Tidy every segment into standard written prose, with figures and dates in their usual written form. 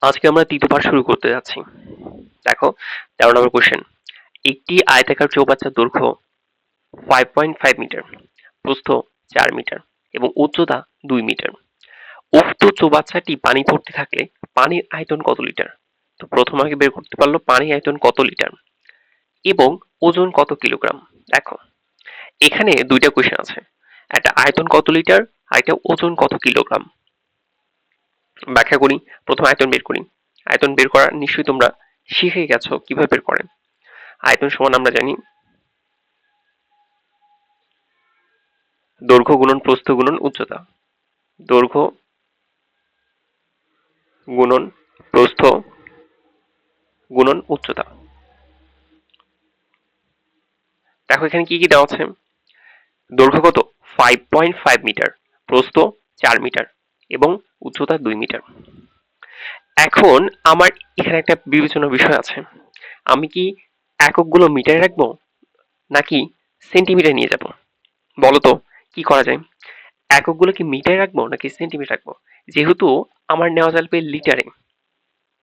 আজকে আমরা তৃতীয় পাঠ শুরু করতে যাচ্ছি। দেখো 13 নম্বর কোশ্চেন। একটি আয়তাকার চৌবাচ্চার দৈর্ঘ্য 5.5 মিটার, প্রস্থ 4 মিটার এবং উচ্চতা 2 মিটার। উক্ত চৌবাচ্চাটি পানি ভর্তি থাকলে পানির আয়তন কত লিটার? তো প্রথম আগে বের করতে পারলো পানির আয়তন কত লিটার এবং ওজন কত কিলোগ্রাম। দেখো এখানে দুইটা কোশ্চেন আছে, একটা আয়তন কত লিটার আর একটা ওজন কত কিলোগ্রাম। ব্যাখ্যা করি, প্রথম আয়তন বের করি। আয়তন বের করা নিশ্চয়ই তোমরা শিখে গেছো কিভাবে বের করে। আয়তন সমান আমরা জানি দৈর্ঘ্য গুণন প্রস্থ গুণন উচ্চতা। দৈর্ঘ্য গুণন প্রস্থ গুণন উচ্চতা। দেখো এখানে কি কি দেওয়া আছে। দৈর্ঘ্য কত? 5.5 মিটার, প্রস্থ 4 মিটার এবং উচ্চতা 2 মিটার। এখন আমার এখানে একটা বিবেচনার বিষয় আছে, আমি কি এককগুলো মিটারে রাখবো নাকি সেন্টিমিটার নিয়ে যাব? বলো তো কি করা যায়? এককগুলো কি মিটারে রাখবো নাকি সেন্টিমিটার রাখবো? যেহেতু আমার নেওয়া যাবে লিটারে,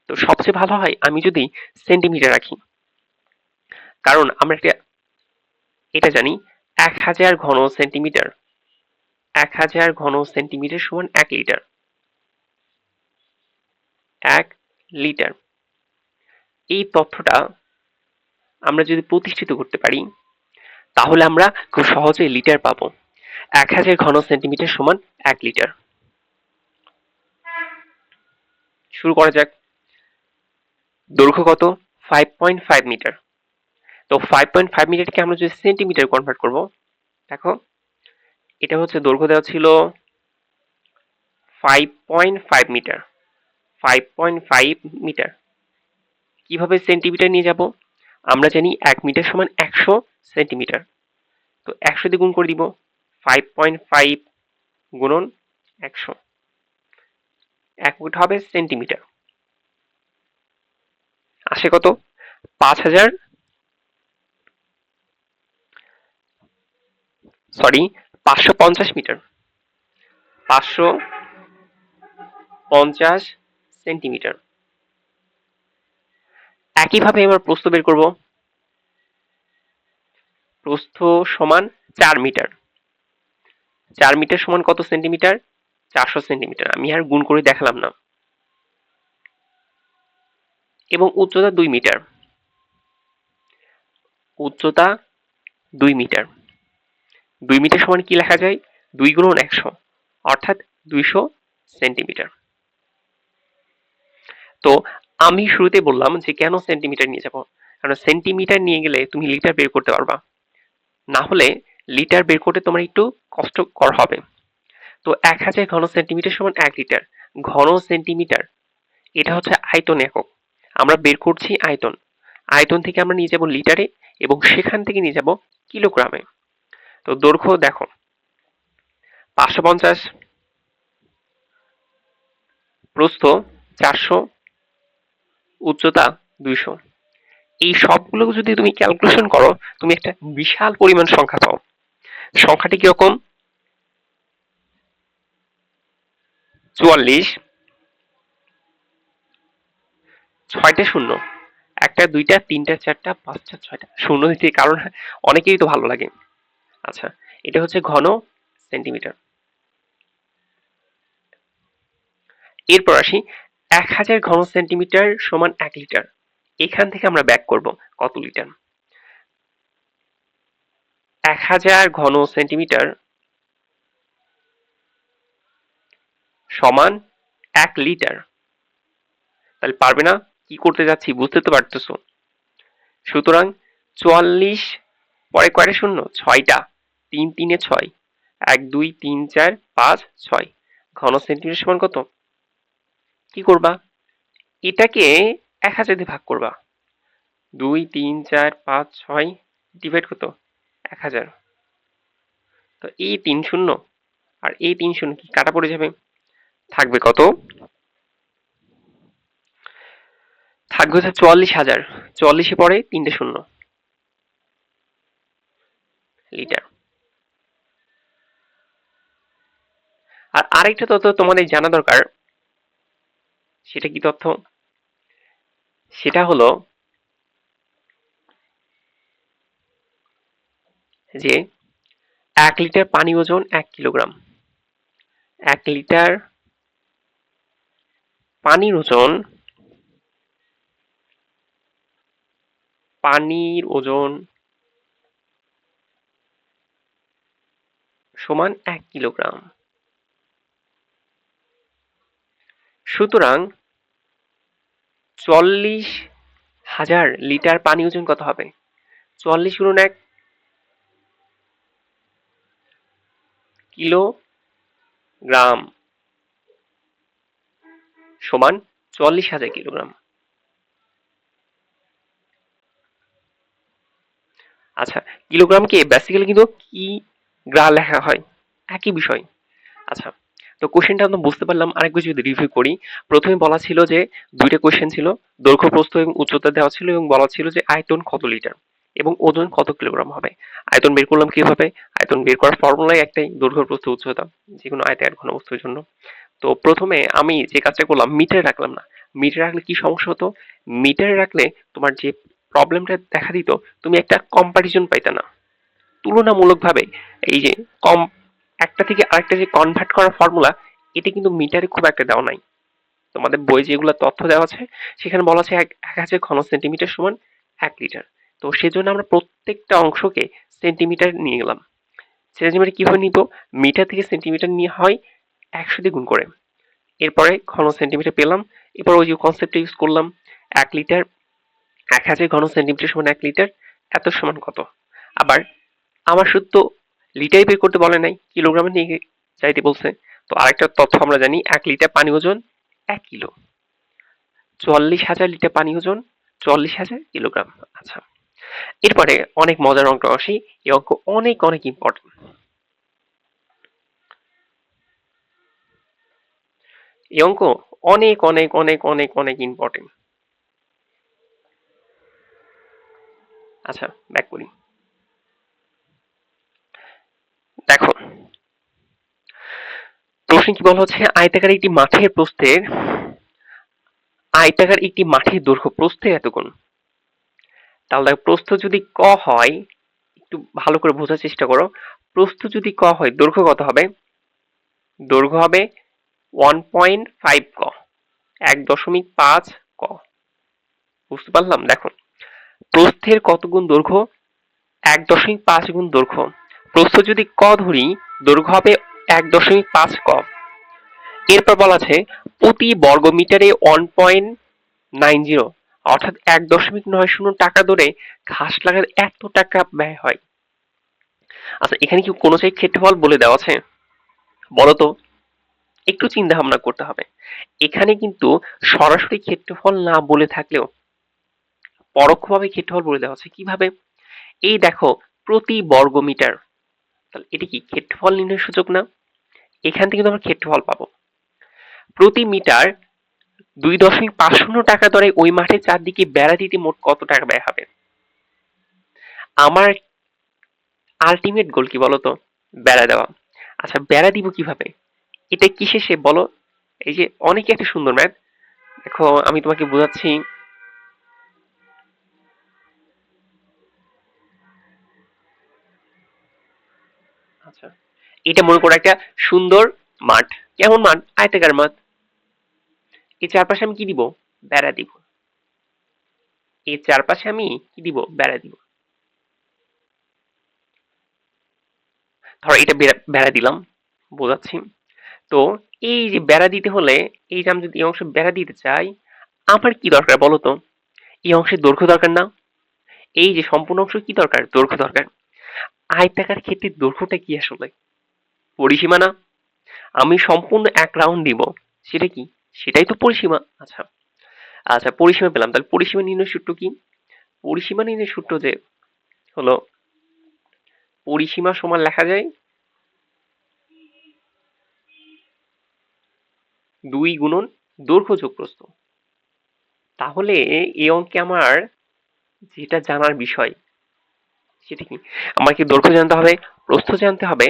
তো সবচেয়ে ভালো হয় আমি যদি সেন্টিমিটার রাখি, কারণ আমরা এটা জানি 1000 ঘন সেন্টিমিটার, 1000 ঘন সেন্টিমিটার সমান 1 লিটার। 1 লিটার, এই তথ্যটা আমরা যদি প্রতিষ্ঠিত করতে পারি তাহলে আমরা খুব সহজেই লিটার পাবো। 1000 ঘন সেন্টিমিটার সমান 1 লিটার। শুরু করা যাক। দৈর্ঘ্য কত? 5.5 মিটার। তো 5.5 মিটারকে আমরা যদি সেন্টিমিটার কনভার্ট করব, দেখো এটা হচ্ছে দৈর্ঘ্য দেওয়া ছিল 5.5 মিটার। 5.5 মিটার কিভাবে সেন্টিমিটার নিয়ে যাব? আমরা জানি 1 মিটার সমান 100 সেন্টিমিটার। তো 100 দিয়ে গুণ করে দিব, 5.5 গুণন 100, এককটা হবে সেন্টিমিটার। আসে কত? 5000, সরি 550 মিটার, 550 সেন্টিমিটার। একইভাবে এবার প্রস্থ বের করব। প্রস্থ সমান 4 মিটার। 4 মিটার সমান কত সেন্টিমিটার? 400 সেন্টিমিটার। আমি আর গুণ করে দেখালাম না। এবং উচ্চতা 2 মিটার। উচ্চতা 2 মিটার। 2 মিটার সমান কি লেখা যায়? 2 গুণন 100, অর্থাৎ 200 সেন্টিমিটার। তো আমি শুরুতে বললাম যে কেন সেন্টিমিটার নিয়ে যাব, কারণ সেন্টিমিটার নিয়ে গেলে তুমি লিটার বের করতে পারবা, না হলে লিটার বের করতে তোমার একটু কষ্টকর হবে। তো 1000 ঘন সেন্টিমিটার সমান 1 লিটার। ঘন সেন্টিমিটার এটা হচ্ছে আয়তন একক, আমরা বের করছি আয়তন। আয়তন থেকে আমরা নিয়ে যাব লিটারে এবং সেখান থেকে নিয়ে যাব কিলোগ্রামে। তো দৈর্ঘ্য দেখো 550, প্রস্থ 400, উচ্চতা 200। এই সবগুলো যদি তুমি ক্যালকুলেশন করো তুমি একটা বিশাল পরিমাণ সংখ্যা পাও। সংখ্যাটি কিরকম? 44, 6টা শূন্য, একটা দুইটা তিনটা চারটা পাঁচটা ছয়টা শূন্য দিতে, কারণ অনেকেই তো ভালো লাগে। আচ্ছা, এটা হচ্ছে ঘন সেন্টিমিটার। এরপর আসি 1000 ঘন সেন্টিমিটার সমান 1 লিটার। এখান থেকে আমরা ব্যাক করব কত লিটার। 1000 ঘন সেন্টিমিটার সমান 1 লিটার। তাহলে পারবে না? কি করতে যাচ্ছি বুঝতে তো পারতেছো। সুতরাং 44 পরে কয়টা শূন্য? 6টা। 3 3 6, 1 2 3 4 5 6। ঘন সেন্টিমিটার সমান কত? কি করবা? এটাকে 1000 দিয়ে ভাগ করবা। 2 3 4 5 6 ডিভাইড কত? 1000। তো এই 3 শূন্য আর এই 3 শূন্য কি কাটা পড়ে যাবে? থাকবে কত? থাকবে হচ্ছে 44,000। 44 পরে 3টে শূন্য, লিটার। আর আরেকটা তথ্য তোমাদের জানা দরকার, সেটা কি তথ্য? সেটা হলো যে 1 লিটার পানি ওজন 1 কিলোগ্রাম। 1 লিটার পানির ওজন সমান 1 কিলোগ্রাম। সুতরাং 40,000 লিটার পানি ওজন কত হবে? 40 গুণন 1 কিলোগ্রাম সমান 40,000 কিলোগ্রাম। আচ্ছা, কিলোগ্রামকে বেসিক্যালি কিন্তু কিগ্রা লেখা হয়, একই বিষয়। আচ্ছা, তো কোশ্চেনটা আমরা বুঝতে পারলাম। আরেকবার যদি রিভিউ করি, প্রথমে বলা ছিল যে দুইটা কোশ্চেন ছিল, দৈর্ঘ্য প্রস্থ এবং উচ্চতা দেওয়া ছিল এবং বলা ছিল যে আয়তন কত লিটার এবং ওজন কত কিলোগ্রাম হবে। আয়তন বের করলাম কিভাবে? আয়তন বের করার ফর্মুলাই একটাই, দৈর্ঘ্য প্রস্থ উচ্চতা, যে কোনো আয়তাকার ঘনবস্তুর জন্য। তো প্রথমে আমি যে কাজটা করলাম, মিটারে রাখলাম না। মিটারে রাখলে কি সমস্যা হতো? মিটারে রাখলে তোমার যে প্রবলেমটা দেখা দিত, তুমি একটা কম্পারিজন পাইতে না তুলনামূলকভাবে। এই যে কম একটা থেকে আরেকটা যে কনভার্ট করার ফর্মুলা, এটা কিন্তু মিটারে খুব একটা দেওয়া নাই। তোমাদের বই যেগুলো তথ্য দেওয়া আছে সেখানে বলা আছে 1000 ঘন সেন্টিমিটার সমান 1 লিটার। তো সেজন্য আমরা প্রত্যেকটা অংশকে সেন্টিমিটার নিয়ে গেলাম। সেন্টিমিটার কিভাবে নিব? মিটার থেকে সেন্টিমিটার নিয়ে হয় 100 দিয়ে গুণ করে, এরপরে ঘন সেন্টিমিটার পেলাম। এরপর ওই যে কনসেপ্টটা ইউজ করলাম, 1 লিটার 1000 ঘন সেন্টিমিটার সমান 1 লিটার, এত সমান কত। আবার আমার শুধু লিটারই বের করতে বলে নাই, কিলোগ্রামে নিয়ে চাইতে বলছে। তো আরেকটা তথ্য আমরা জানি, 1 লিটার পানি ওজন 1 কিলো। 40,000 লিটার পানি ওজন 40,000 কিলোগ্রাম। আচ্ছা, এরপরে অনেক মজার অঙ্ক আসি। এই অঙ্ক অনেক অনেক ইম্পর্টেন্ট। এই অঙ্ক অনেক অনেক অনেক অনেক অনেক ইম্পর্টেন্ট। আচ্ছা, ব্যাক করি। দেখো, প্রশ্নে কি বলা হচ্ছে, আয়তাকার একটি মাঠের দৈর্ঘ্য প্রস্থের এত গুণ। তাহলে প্রস্থ যদি ক হয়, একটু ভালো করে বোঝার চেষ্টা করো। প্রস্থ যদি ক হয়, দৈর্ঘ্য কত হবে? দৈর্ঘ্য হবে 1.5 ক, 1.5 ক। বুঝতে পারলাম? দেখো, প্রস্থের কত গুণ দৈর্ঘ্য? 1.5 গুণ দৈর্ঘ্য। প্রস্থ যদি ক ধরি, দৈর্ঘ্য হবে 1.5 ক। এরপর বলা আছে প্রতি বর্গমিটারে 1.90, অর্থাৎ 1.90 টাকা দরে ঘাস লাগাতে এত টাকা ব্যয় হয়। আচ্ছা, এখানে কি কোনো জায়গায় ক্ষেত্রফল বলে দেওয়া আছে? বলতো, একটু চিন্তা ভাবনা করতে হবে। এখানে কিন্তু সরাসরি ক্ষেত্রফল না বলে থাকলেও পরোক্ষভাবে ক্ষেত্রফল বলে দেওয়া আছে। কিভাবে? এই দেখো, প্রতি বর্গমিটার, তাহলে এটা কি ক্ষেত্রফল নির্ণয়ের সূচক না? এখান থেকে কিন্তু আমরা ক্ষেত্রফল পাবো। প্রতি মিটার 2.50 টাকা দরে ওই মাঠের চারদিকে বেড়া দিতে মোট কত টাকা ব্যয় হবে? আমার আলটিমেট গোল কি বলতো? বেড়া দেওয়া। আচ্ছা, বেড়া দিব কিভাবে? এটা কিসে সে বলো? এই যে অনেক একটা সুন্দর ম্যাথ, দেখো আমি তোমাকে বোঝাচ্ছি। আচ্ছা, এটা মনে করো একটা সুন্দর মাঠ। কেমন মাঠ? আয়তাকার মাঠ। এর চারপাশে আমি কি দিব? বেড়া দিব। এর চারপাশে আমি কি দিব? বেড়া দিব। ধরো এটা বেড়া দিলাম, বোঝাচ্ছি। তো এই যে বেড়া দিতে হলে, এই যে আমি যদি এই অংশে বেড়া দিতে চাই, আমার কি দরকার বলো তো? এই অংশের দৈর্ঘ্য দরকার না? এই যে সম্পূর্ণ অংশ কি দরকার? দৈর্ঘ্য দরকার। আয়তাকার ক্ষেত্রে দৈর্ঘ্যটা কি আসলে? পরিসীমা না? আমি সম্পূর্ণ 1 রাউন্ড দিব, সেটা কি? সেটাই তো পরিসীমা। আচ্ছা, আচ্ছা, পরিসীমা পেলাম। তাহলে পরিসীমা নির্ণয়ের সূত্র কি? পরিসীমা নির্ণয়ের সূত্র যে হলো, পরিসীমা সমান লেখা যায় 2 গুণন দৈর্ঘ্য যোগ প্রস্থ। তাহলে এই অঙ্কে আমার যেটা জানার বিষয় সেটা কি? আমাকে দৈর্ঘ্য জানতে হবে, প্রস্থ জানতে হবে,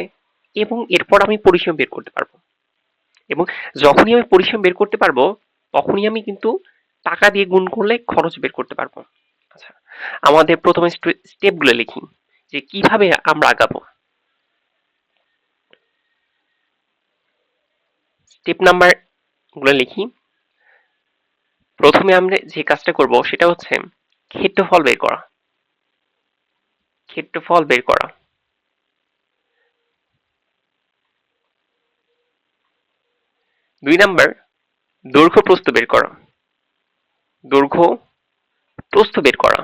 এবং এরপর আমি পরিসীমা বের করতে পারবো। এবং যখনই আমি পরিসীমা বের করতে পারবো, তখনই আমি কিন্তু টাকা দিয়ে গুণ করলে খরচ বের করতে পারবো। আচ্ছা, আমাদের প্রথমে স্টেপগুলো লিখি যে কিভাবে আমরা আগাবো। স্টেপ নাম্বার গুলো লিখি। প্রথমে আমরা যে কাজটা করব সেটা হচ্ছে ক্ষেত্রফল বের করা। ক্ষেত্রফল বের করা। 2 নাম্বার দৈর্ঘ্য প্রস্থ বের করা। দৈর্ঘ্য প্রস্থ বের করা।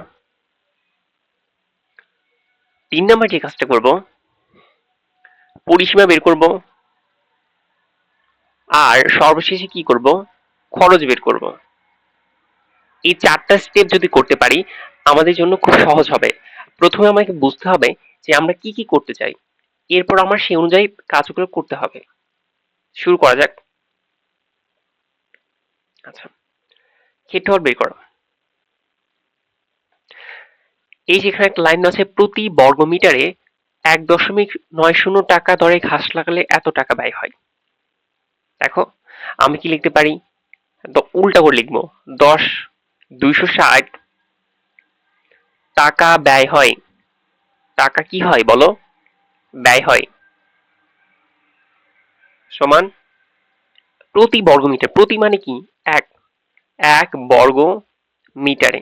3 নাম্বার যে কাজটা করব পরিসীমা বের করব। আর সর্বশেষে কি করব? খরচ বের করব। এই 4টা স্টেপ যদি করতে পারি আমাদের জন্য খুব সহজ হবে। প্রথমে আমাকে বুঝতে হবে যে আমরা কি কি করতে চাই। এরপর আমার সেই অনুযায়ী কাজগুলো করতে হবে। শুরু করা যাক। আচ্ছা, ক্ষেত্রফল বের করো। এই যেখানে একটা লাইন আছে প্রতি বর্গ মিটারে 1.90 টাকা দরে ঘাস লাগালে এত টাকা ব্যয় হয়। দেখো আমি কি লিখতে পারি? তো উল্টা করে লিখবো 260 টাকা ব্যয় হয়। টাকা কি হয় বলো? ব্যয় হয় সমান প্রতি বর্গ মিটার। প্রতি মানে কি? এক। 1 বর্গ মিটারে।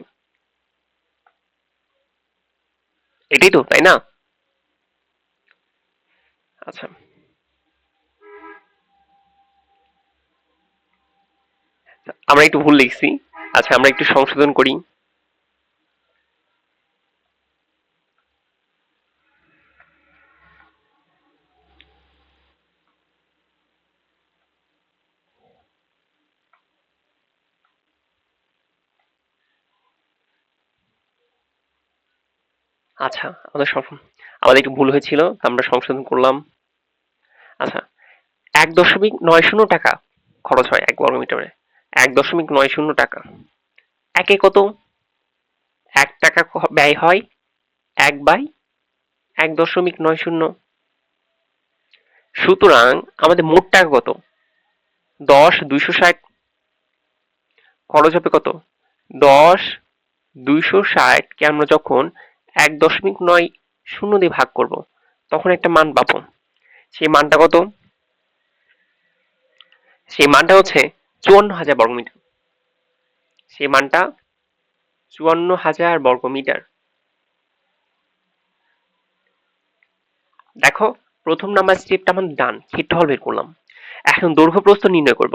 এটাই তো, তাই না? আচ্ছা, আমরা একটু ভুল লিখছি। আচ্ছা, আমরা একটু সংশোধন করি। আচ্ছা, আমাদের একটু ভুল হয়েছিল, আমরা সংশোধন করলাম। আচ্ছা, 1.90 টাকা খরচ হয় 1 বর্গ মিটারে। 1.90 টাকা। একে কত? 1 টাকা ব্যয় হয় 1/1.90। সুতরাং আমাদের মোট টাকা কত? 10,260। খরচ হবে কত? 10,260 কে আমরা যখন 1.90 দিয়ে ভাগ করব তখন একটা মান পাবো। সেই মানটা কত? সেই মানটা হচ্ছে 54,000 বর্গমিটার। সেই মানটা 54,000 বর্গমিটার। দেখো প্রথম নাম্বার স্টেপটা আমার ডান, ক্ষেত্রফল বের করলাম। এখন দৈর্ঘ্য প্রস্থ নির্ণয় করব।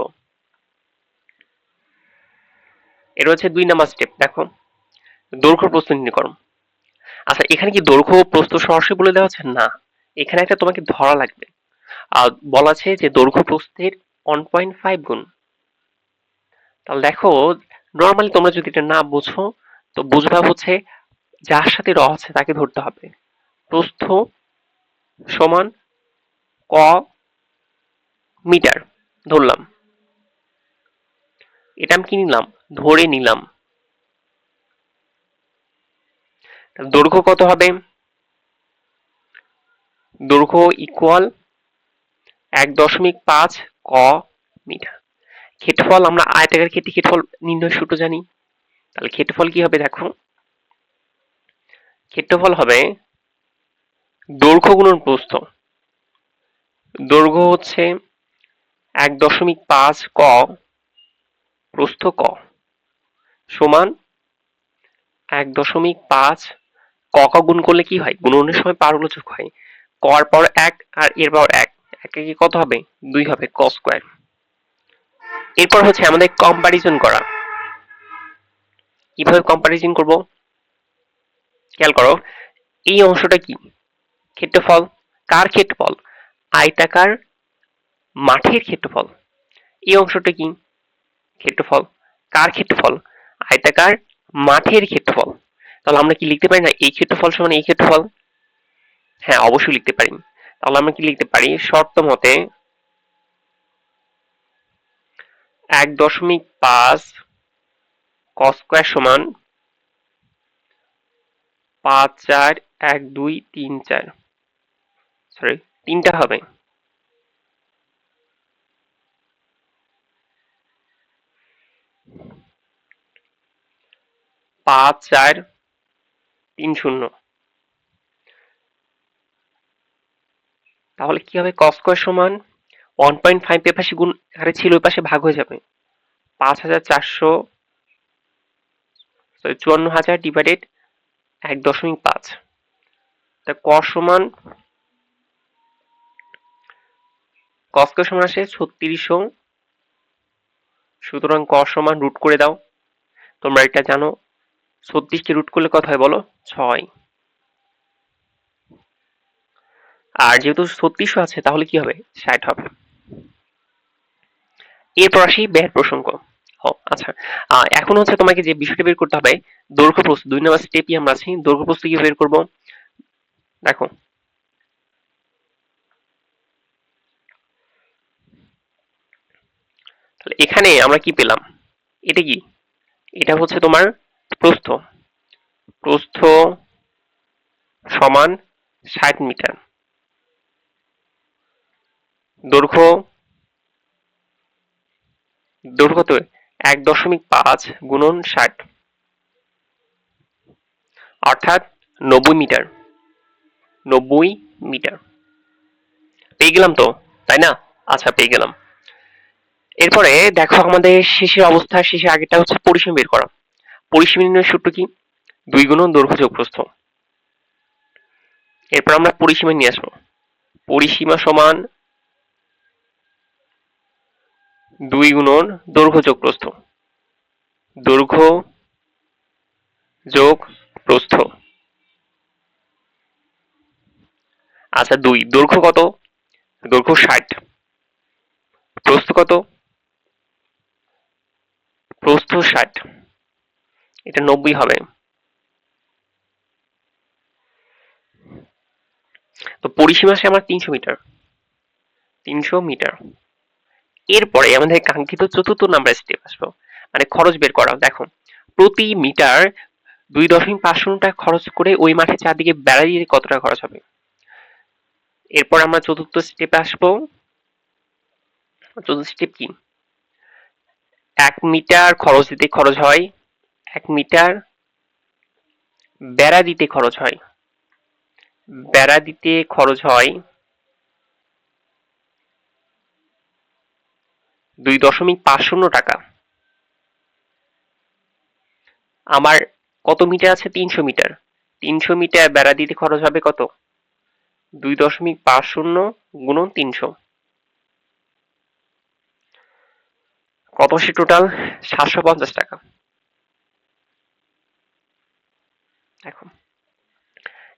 এটা হচ্ছে 2 নাম্বার স্টেপ। দেখো দৈর্ঘ্য প্রস্থ নির্ণয় করো। আচ্ছা, এখানে কি দৈর্ঘ্য ও প্রস্থ সরাসরি বলে দেওয়া আছে? না, এখানে একটা তোমাকে ধরা লাগবে। আর বলা আছে যে দৈর্ঘ্য প্রস্থের 1.5 গুণ। তাহলে দেখো নর্মালি তোমরা যদি এটা না বুঝো তো বুঝবা হচ্ছে যার সাথে আছে তাকে ধরতে হবে। প্রস্থ সমান ক মিটার ধরলাম। এটা আমি কি নিলাম? ধরে নিলাম। দৈর্ঘ্য কত হবে? দৈর্ঘ্য ইকুয়াল 1.5 ক মিটার। ক্ষেত্রফল আমরা আয়তাকার ক্ষেত্রে ক্ষেত্রফল নির্ণয় সূত্র জানি। তাহলে ক্ষেত্রফল কি হবে দেখো? ক্ষেত্রফল হবে দৈর্ঘ্য গুণন প্রস্থ। দৈর্ঘ্য হচ্ছে 1.5 ক, প্রস্থ ক, সমান 1.5 ক গুণ করলে কি হয়? গুণনের সময় পারগুলো যোগ হয়। ক এর পাওয়ার 1 আর এর পাওয়ার 1। একে কি কত হবে? 2 হবে, ক স্কয়ার। এরপর হচ্ছে আমাদের কম্পারিজন করা। কিভাবে কম্পারিজন করব? খেয়াল করো, এই অংশটা কি? ক্ষেত্রফল। কার ক্ষেত্রফল? আয়তাকার মাঠের ক্ষেত্রফল। এই অংশটা কি? ক্ষেত্রফল। কার ক্ষেত্রফল? আয়তাকার মাঠের ক্ষেত্রফল। তাহলে আমরা কি লিখতে পারি না এই ক্ষেত্রফল সমান এই ক্ষেত্রফল? হ্যাঁ, অবশ্যই লিখতে পারি। তাহলে আমরা কি লিখতে পারি? শর্ত মতে 1.5 ক স্কয়ার সমান 5, 4, 1, 2, 3, 4, সরি 3টা হবে। 5, 4, 3, 0। তাহলে কি হবে? cos স্কয়ার সমান 1.5 এ পাশে গুণ আরে ছিল ওই পাশে ভাগ হয়ে যাবে। 5,400 সরি 54,000 ডিভাইডেড 1.5। তা cos সমান cos স্কয়ার সমান আসে 3600। সুতরাং cos সমান রুট করে দাও। তোমরা এটা জানো 36 কে রুট করলে কত হয় বলো? 6। আর যেহেতু 3600 আছে তাহলে কি হবে? 60 হবে। এরপর আসি ব্যয়ের প্রসঙ্গ। আচ্ছা, এখন হচ্ছে তোমাকে যে বিষয়টা বের করতে হবে দৈর্ঘ্য প্রস্থ। 2 নম্বর স্টেপই আমরা আছি। দৈর্ঘ্য প্রস্থ কি বের করব? দেখো, তাহলে এখানে আমরা কি পেলাম? এটা কি? এটা হচ্ছে তোমার প্রস্থ। প্রস্থ সমান 60 মিটার। দৈর্ঘ্য দৈর্ঘ্য তো 1.5 গুণন 60 অর্থাৎ 90 মিটার। 90 মিটার পেয়ে গেলাম তো, তাই না? আচ্ছা, পেয়ে গেলাম। এরপরে দেখো আমাদের শেষের অবস্থা, শেষের আগেরটা হচ্ছে পরিসীমা বের করা। পরিসীমা নির্ণয়ের সূত্র কি? 2 গুণন দৈর্ঘ্য যোগ প্রস্থ। এরপর আমরা পরিসীমা নিয়ে আসবো। পরিসীমা সমান 2 গুণন দৈর্ঘ্য যোগ প্রস্থ। দৈর্ঘ্য যোগ প্রস্থ। আচ্ছা, 2 দৈর্ঘ্য কত? দৈর্ঘ্য 60। প্রস্থ কত? প্রস্থ 60। এটা 90 হবে। তো পরিসীমা আসে আমার 300 মিটার। 300 মিটার। এরপরে আমাদের কাঙ্ক্ষিত চতুর্থ নাম্বার স্টেপ আসবো, মানে খরচ বের করা। দেখো, প্রতি মিটার 2.50 টাকা খরচ করে ওই মাঠে চারদিকে বেড়া দিতে কত টাকা খরচ হবে? এরপর আমরা চতুর্থ স্টেপে আসবো। চতুর্থ স্টেপ কি? 1 মিটার খরচ দিতে খরচ হয়, 1 মিটার বেড়া দিতে খরচ হয়, বেড়া দিতে খরচ হয় 2.50 টাকা। আমার কত মিটার আছে? 300 মিটার। 300 মিটার বেড়া দিতে খরচ হবে কত? 2.50 গুণন 300। কত আসে টোটাল? 750 টাকা। দেখো,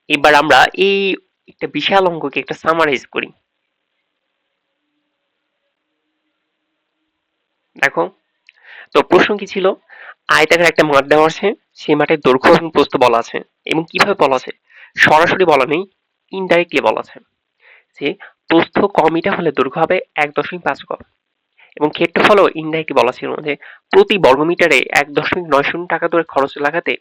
এবার আমরা এই একটা বিশাল অঙ্ককে একটা সামারাইজ করি। দেখো, তো প্রশ্ন কি ছিল? আয়তাকার একটা মাঠ দেওয়া আছে, সেই মাঠের দৈর্ঘ্য এবং প্রস্থ বলা আছে। এবং কিভাবে বলা আছে? সরাসরি বলা নেই, ইনডাইরেক্টলি বলা আছে যে প্রস্থ ক মিটার হলে দৈর্ঘ্য হবে 1.5 ক। এবং ক্ষেত্রফলও ইনডাইরেক্টলি বলা ছিল যে প্রতি বর্গমিটারে 1.90 টাকা করে খরচ লাগাতে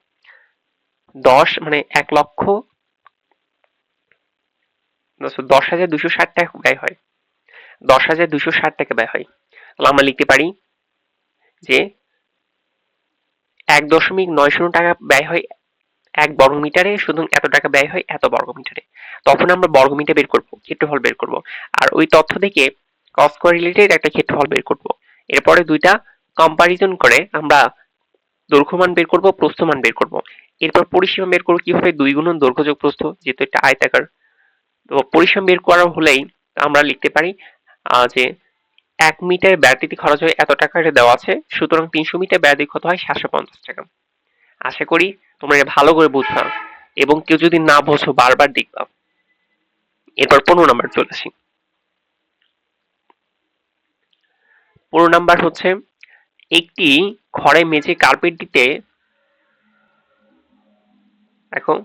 10,260 টাকা ব্যয় হয়। 10,260 টাকা ব্যয় হয়। তাহলে আমরা লিখতে পারি যে 1.90 টাকা ব্যয় হয় 1 বর্গমিটারে, সুতরাং এত টাকা ব্যয় হয় এত বর্গমিটারে। তখন আমরা বর্গমিটার বের করব, ক্ষেত্রফল বের করব। আর ওই তথ্য থেকে cos স্কয়ার রিলেটেড একটা ক্ষেত্রফল বের করব। এরপরে দুইটা কম্পারিজন করে আমরা দৈর্ঘ্য মান বের করব, প্রস্থ মান বের করব। এরপর পরিসীমা বের করব কিভাবে? 2 গুণন দৈর্ঘ্য যোগ প্রস্থ, যেহেতু এটা আয়তাকার। তো পরিসীমা বের করা হলেই আমরা লিখতে পারি যে 1 মিটার বেড়াতে খরচ হয় এত টাকা, এটা দেওয়া আছে। সুতরাং 300 মিটার বেড়াতে কত হয়? 750 টাকা। আশা করি তোমরা এটা ভালো করে বুঝবা, এবং কেউ যদি না বোঝো বারবার দেখবা। এরপর 15 নাম্বার চলে আসি। 15 নাম্বার হচ্ছে একটি ঘরে মেঝে কার্পেট দিতে, দেখো,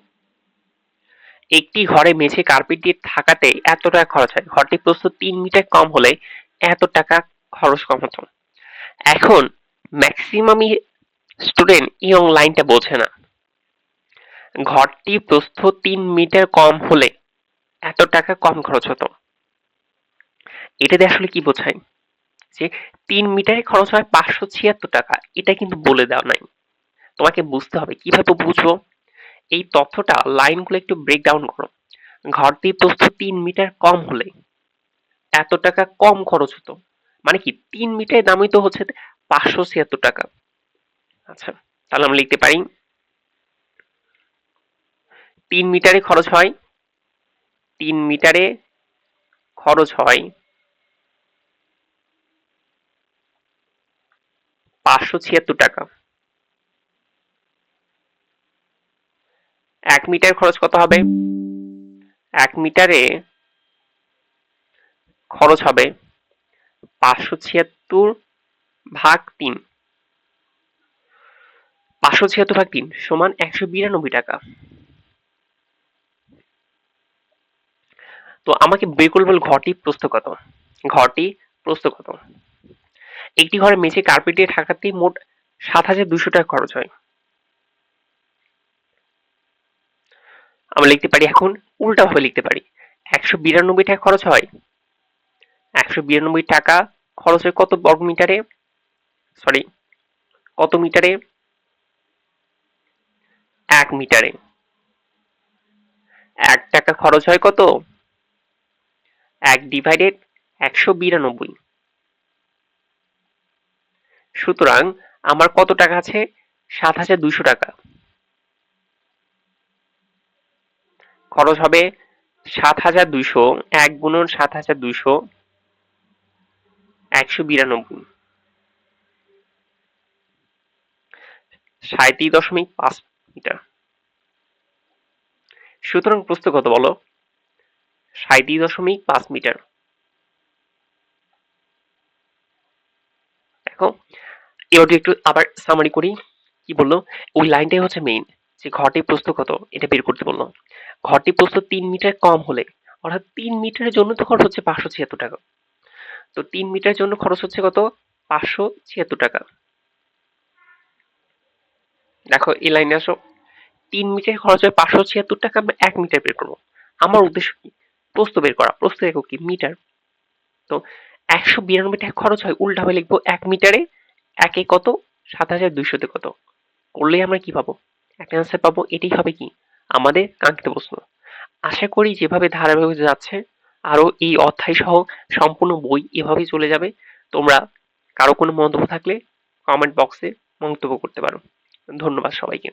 একটি ঘরে মেঝে কার্পেট দিয়ে থাকাতে এত টাকা খরচ হয়। ঘরটির প্রস্থ 3 মিটার কম হলে এত টাকা খরচ কম হতো। এখন ম্যাক্সিমাম স্টুডেন্ট এই লাইনটা বোঝে না। ঘরটি প্রস্থ 3 মিটার কম হলে এত টাকা কম খরচ হতো। এটাতে আসলে কি বোঝায়? যে 3 মিটারে খরচ হয় 576 টাকা, এটা কিন্তু বলে দেওয়া নাই। তোমাকে বুঝতে হবে। কিভাবে বুঝবো? এই তথ্যটা লাইনগুলো একটু ব্রেক ডাউন করো। ঘরটি প্রস্থ ৩ মিটার কম হলে এত টাকা কম খরচ হতো। মানে কি ৩ মিটারের দামই তো হচ্ছে ৫৭৬ টাকা। আচ্ছা, তাহলে আমরা লিখতে পারি ৩ মিটারে খরচ হয় ৩ মিটারে খরচ হয় ৫৭৬ টাকা। ১ মিটার খরচ কত হবে? ১ মিটারে খরচ হবে ৫৭৬ ভাগ ৩। ৫৭৬ ভাগ ৩ সমান ১৯২ টাকা। তো আমাকে বের করতে বলল ঘরটি প্রস্থ কত। ঘরটি প্রস্থ কত? একটি ঘরের মেঝে কার্পেট দিয়ে ঢাকাতে মোট ৭,২০০ টাকা খরচ হয়। আমরা লিখতে পারি এখন উল্টাভাবে লিখতে পারি। ১৯২ টাকা খরচ হয়। ১৯২ টাকা খরচ হয় কত বর্গ মিটারে? সরি, কত মিটারে? ১ মিটারে। ১ টাকা খরচ হয় কত? ১ ডিভাইডেড ১৯২। সুতরাং আমার কত টাকা আছে? ৭,২০০ টাকা। খরচ হবে ৭,২০০, ১ গুণন ৭,২০০, ১৯২। ৩৭.৫ মিটার। সুতরাং প্রস্থ কত বলো? ৩৭.৫ মিটার। দেখো, এবার একটু আবার সামারি করি। কি বললো? ওই লাইনটাই হচ্ছে মেইন, যে ঘরটির প্রস্থ কত এটা বের করতে বললো। ঘরটির প্রস্থ ৩ মিটার কম হলে, অর্থাৎ ৩ মিটারের জন্য তো খরচ হচ্ছে ৫৭৬ টাকা। তো ৩ মিটারের জন্য খরচ হচ্ছে কত? ৫৭৬ টাকা। দেখো এই লাইনে আসো। ৩ মিটার খরচ হয় ৫৭৬ টাকা, আমরা ১ মিটার বের করবো। আমার উদ্দেশ্য কি? প্রস্থ বের করা। প্রস্থ একক কি? মিটার। তো ১৯২ টাকা খরচ হয়, উল্টাভাবে লিখবো ১ মিটারে। একে কত? ৭,২০০ তে কত? করলেই আমরা কি পাবো? একটা অ্যান্সার পাবো। এটাই হবে কি? আমাদের কাঙ্ক্ষিত প্রশ্ন। আশা করি যেভাবে ধারাবাহিকভাবে যাচ্ছে, আরো এই অধ্যায় সহ সম্পূর্ণ বই এভাবেই চলে যাবে। তোমরা কারো কোনো মন্তব্য থাকলে কমেন্ট বক্সে মন্তব্য করতে পারো। ধন্যবাদ সবাইকে।